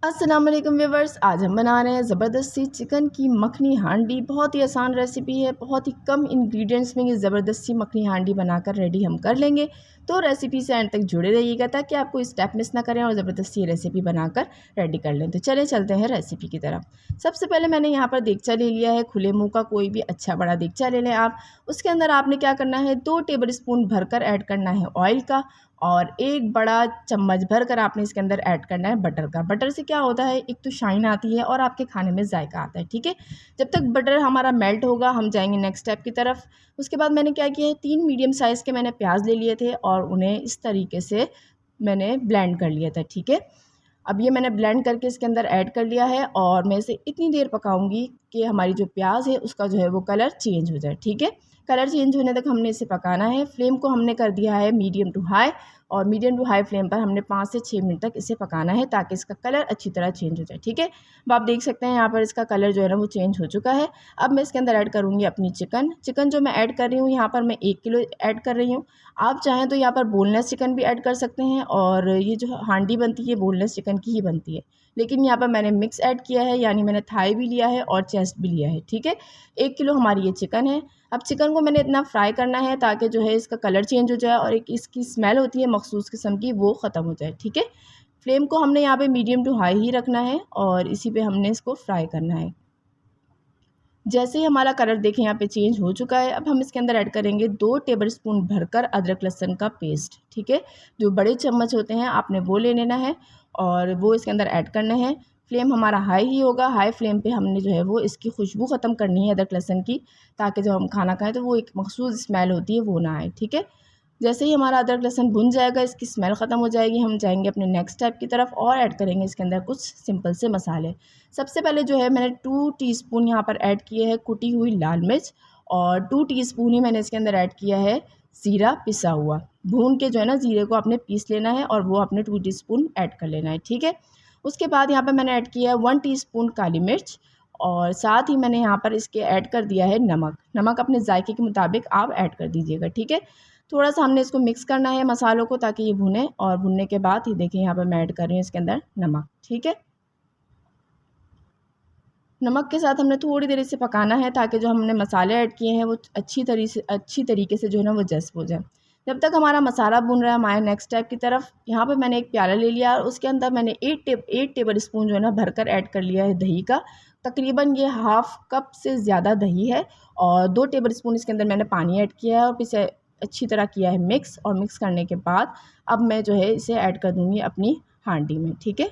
अस्सलाम वालेकुम व्यूवर्स, आज हम बना रहे हैं ज़बरदस्ती चिकन की मखनी हांडी। बहुत ही आसान रेसिपी है, बहुत ही कम इंग्रेडिएंट्स में ये ज़बरदस्ती मखनी हांडी बनाकर रेडी हम कर लेंगे। तो रेसिपी से एंड तक जुड़े रहिएगा ताकि आप कोई स्टेप मिस ना करें और ज़बरदस्ती रेसिपी बनाकर रेडी कर लें। तो चले चलते हैं रेसिपी की तरफ। सबसे पहले मैंने यहाँ पर देगचा ले लिया है, खुले मुँह का कोई भी अच्छा बड़ा देगचा ले लें आप। उसके अंदर आपने क्या करना है, 2 टेबल स्पून भरकर ऐड करना है ऑयल का और 1 बड़ा चम्मच भरकर आपने इसके अंदर ऐड करना है बटर का। बटर से क्या होता है, एक तो शाइन आती है और आपके खाने में जायका आता है, ठीक है। जब तक बटर हमारा मेल्ट होगा हम जाएंगे नेक्स्ट स्टेप की तरफ। उसके बाद मैंने क्या किया है, 3 मीडियम साइज़ के मैंने प्याज ले लिए थे और उन्हें इस तरीके से मैंने ब्लेंड कर लिया था, ठीक है। अब ये मैंने ब्लेंड करके इसके अंदर ऐड कर लिया है और मैं इसे इतनी देर पकाऊंगी कि हमारी जो प्याज है उसका जो है वो कलर चेंज हो जाए, ठीक है। कलर चेंज होने तक हमने इसे पकाना है। फ्लेम को हमने कर दिया है मीडियम टू हाई और मीडियम टू हाई फ्लेम पर हमने 5 से 6 मिनट तक इसे पकाना है ताकि इसका कलर अच्छी तरह चेंज हो जाए, ठीक है। अब आप देख सकते हैं यहाँ पर इसका कलर जो है ना वो चेंज हो चुका है। अब मैं इसके अंदर ऐड करूँगी अपनी चिकन जो मैं ऐड कर रही हूँ यहाँ पर मैं 1 किलो ऐड कर रही हूँ। आप चाहें तो यहाँ पर बोनलेस चिकन भी ऐड कर सकते हैं और ये जो हांडी बनती है बोनलेस चिकन की ही बनती है, लेकिन यहाँ पर मैंने मिक्स ऐड किया है, यानी मैंने थाई भी लिया है और चेस्ट भी लिया है, ठीक है। 1 किलो हमारी ये चिकन है। अब चिकन को मैंने इतना फ्राई करना है ताकि जो है इसका कलर चेंज हो जाए और एक इसकी स्मेल होती है मखसूस किस्म की वो ख़त्म हो जाए, ठीक है। फ्लेम को हमने यहाँ पे मीडियम टू हाई ही रखना है और इसी पे हमने इसको फ्राई करना है। जैसे ही हमारा कलर देखें यहाँ पे चेंज हो चुका है, अब हम इसके अंदर ऐड करेंगे 2 टेबलस्पून भरकर अदरक लहसुन का पेस्ट, ठीक है। जो बड़े चम्मच होते हैं आपने वो ले लेना है और वो इसके अंदर ऐड करना है। फ्लेम हमारा हाई ही होगा, हाई फ्लेम पे हमने जो है वो इसकी खुशबू ख़त्म करनी है अदरक लहसुन की, ताकि जब हम खाना खाएं तो वो एक मखसूस स्मेल होती है वो ना आए, ठीक है। जैसे ही हमारा अदरक लहसुन भुन जाएगा, इसकी स्मेल ख़त्म हो जाएगी, हम जाएंगे अपने नेक्स्ट स्टेप की तरफ और ऐड करेंगे इसके अंदर कुछ सिंपल से मसाले। सबसे पहले जो है मैंने 2 टीस्पून यहाँ पर ऐड किए हैं कुटी हुई लाल मिर्च और 2 टीस्पून ही मैंने इसके अंदर ऐड किया है ज़ीरा पिसा हुआ। भून के जो है ना ज़ीरे को आपने पीस लेना है और वो आपने 2 टीस्पून ऐड कर लेना है, ठीक है। उसके बाद यहाँ पर मैंने ऐड किया है 1 टीस्पून काली मिर्च और साथ ही मैंने यहाँ पर इसके ऐड कर दिया है नमक। नमक अपने जायके के मुताबिक आप ऐड कर दीजिएगा, ठीक है। थोड़ा सा हमने इसको मिक्स करना है मसालों को ताकि ये भुने और भुनने के बाद ये देखिए यहाँ पर मैं ऐड कर रही हूँ इसके अंदर नमक, ठीक है। नमक के साथ हमने थोड़ी देर इसे पकाना है ताकि जो हमने मसाले ऐड किए हैं वो अच्छी तरीके से जो है ना वो जज़्ब हो जाए। जब तक हमारा मसाला भुन रहा है हमारे नेक्स्ट स्टेप की तरफ, यहाँ पर मैंने एक प्याला ले लिया और उसके अंदर मैंने 8 टेबल स्पून जो है ना भरकर ऐड कर लिया है दही का। तकरीबन ये हाफ़ कप से ज़्यादा दही है और 2 टेबल स्पून इसके अंदर मैंने पानी ऐड किया है और फिर इसे अच्छी तरह किया है मिक्स। और मिक्स करने के बाद अब मैं जो है इसे ऐड कर दूँगी अपनी हांडी में, ठीक है।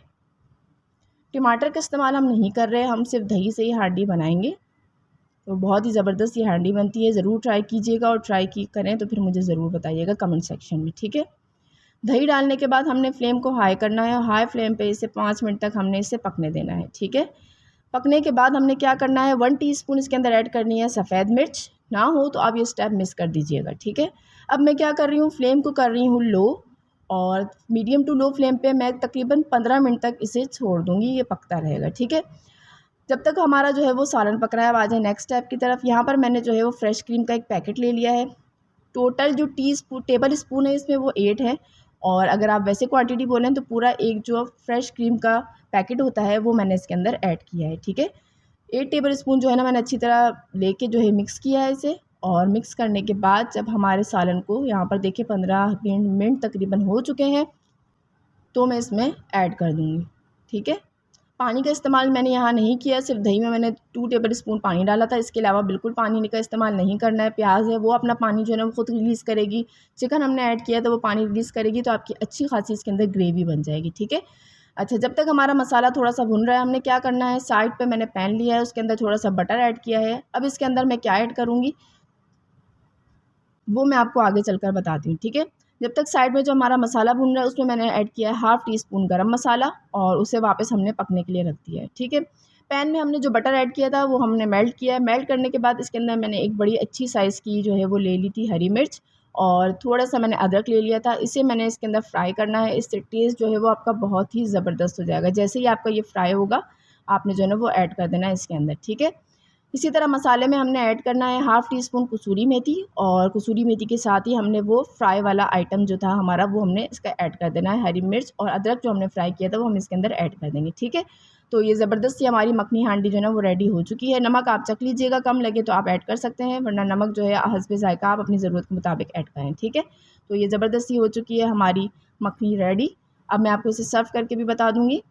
टमाटर का इस्तेमाल हम नहीं कर रहे हैं, हम सिर्फ दही से ही हांडी बनाएंगे। तो बहुत ही ज़बरदस्त ये हांडी बनती है, ज़रूर ट्राई कीजिएगा और ट्राई की करें तो फिर मुझे ज़रूर बताइएगा कमेंट सेक्शन में, ठीक है। दही डालने के बाद हमने फ्लेम को हाई करना है और हाई फ्लेम पे इसे 5 मिनट तक हमने इसे पकने देना है, ठीक है। पकने के बाद हमने क्या करना है, 1 टीस्पून इसके अंदर ऐड करनी है सफ़ेद मिर्च। ना हो तो आप ये स्टेप मिस कर दीजिएगा, ठीक है। अब मैं क्या कर रही हूँ, फ्लेम को कर रही हूँ लो और मीडियम टू लो फ्लेम पे मैं तकरीबन 15 मिनट तक इसे छोड़ दूँगी, ये पकता रहेगा, ठीक है। जब तक हमारा जो है वो सालन पक रहा है, अब आ जाए नेक्स्ट स्टेप की तरफ। यहाँ पर मैंने जो है वो फ्रेश क्रीम का एक पैकेट ले लिया है। टोटल जो टेबल स्पून है इसमें वो 8 है और अगर आप वैसे क्वांटिटी बोलें तो पूरा एक जो फ्रेश क्रीम का पैकेट होता है वो मैंने इसके अंदर ऐड किया है, ठीक है। 8 टेबल स्पून जो है ना मैंने अच्छी तरह लेके जो है मिक्स किया है इसे। और मिक्स करने के बाद जब हमारे सालन को यहाँ पर देखिए 15 मिनट तकरीबन हो चुके हैं तो मैं इसमें ऐड कर दूँगी, ठीक है। पानी का इस्तेमाल मैंने यहाँ नहीं किया, सिर्फ दही में मैंने 2 टेबल स्पून पानी डाला था, इसके अलावा बिल्कुल पानी का इस्तेमाल नहीं करना है। प्याज है वो अपना पानी जो है ना वो खुद रिलीज़ करेगी, चिकन हमने ऐड किया तो वो पानी रिलीज़ करेगी, तो आपकी अच्छी खासी इसके अंदर ग्रेवी बन जाएगी, ठीक है। अच्छा, जब तक हमारा मसाला थोड़ा सा भुन रहा है हमने क्या करना है, साइड पे मैंने पैन लिया है उसके अंदर थोड़ा सा बटर ऐड किया है। अब इसके अंदर मैं क्या ऐड करूँगी वो मैं आपको आगे चलकर बताती हूँ, ठीक है। जब तक साइड में जो हमारा मसाला भून रहा है उसमें मैंने ऐड किया है हाफ़ टी स्पून गरम मसाला और उसे वापस हमने पकने के लिए रख दिया है, ठीक है। पैन में हमने जो बटर ऐड किया था वो हमने मेल्ट किया है। मेल्ट करने के बाद इसके अंदर मैंने एक बड़ी अच्छी साइज़ की जो है वो ले ली थी हरी मिर्च और थोड़ा-सा मैंने अदरक ले लिया था। इसे मैंने इसके अंदर फ्राई करना है, इससे टेस्ट जो है वो आपका बहुत ही ज़बरदस्त हो जाएगा। जैसे ही आपका ये फ्राई होगा आपने जो है ना वो ऐड कर देना है इसके अंदर, ठीक है। इसी तरह मसाले में हमने ऐड करना है हाफ़ टी स्पून कसूरी मेथी, और कसूरी मेथी के साथ ही हमने वो फ्राई वाला आइटम जो था हमारा वो हमने इसका ऐड कर देना है। हरी मिर्च और अदरक जो हमने फ्राई किया था वो हम इसके अंदर ऐड कर देंगे, ठीक है। तो ये ज़बरदस्त सी हमारी मखनी हांडी जो है ना वो रेडी हो चुकी है। नमक आप चख लीजिएगा, कम लगे तो आप ऐड कर सकते हैं, वरना नमक जो है हस्बे ज़ायक़ा आप अपनी ज़रूरत के मुताबिक ऐड करें, ठीक है। तो ये ज़बरदस्त सी हो चुकी है हमारी मखनी रेडी। अब मैं आपको इसे सर्व करके भी बता दूँगी।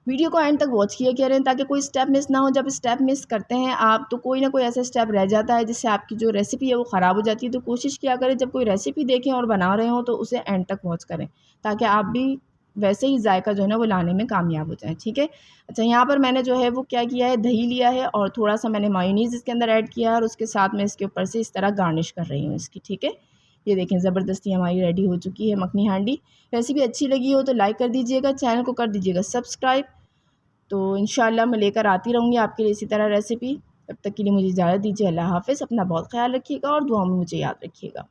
वीडियो को एंड तक वॉच किया करें ताकि कोई स्टेप मिस ना हो। जब स्टेप मिस करते हैं आप तो कोई ना कोई ऐसा स्टेप रह जाता है जिससे आपकी जो रेसिपी है वो ख़राब हो जाती है। तो कोशिश किया करें जब कोई रेसिपी देखें और बना रहे हों तो उसे एंड तक वॉच करें, ताकि आप भी वैसे ही जायका जो है ना वो लाने में कामयाब हो जाएँ, ठीक है। अच्छा, यहाँ पर मैंने जो है वो क्या किया है, दही लिया है और थोड़ा सा मैंने मायोनीज़ इसके अंदर ऐड किया है, और उसके साथ मैं इसके ऊपर से इस तरह गार्निश कर रही हूँ इसकी, ठीक है। ये देखें ज़बरदस्ती हमारी रेडी हो चुकी है मखनी हांडी। रेसिपी अच्छी लगी हो तो लाइक कर दीजिएगा, चैनल को कर दीजिएगा सब्सक्राइब। तो इंशाल्लाह मैं लेकर आती रहूँगी आपके लिए इसी तरह रेसिपी। तब तक के लिए मुझे इजाज़त दीजिए। अल्लाह हाफ़िज़। अपना बहुत ख़्याल रखिएगा और दुआ में मुझे याद रखिएगा।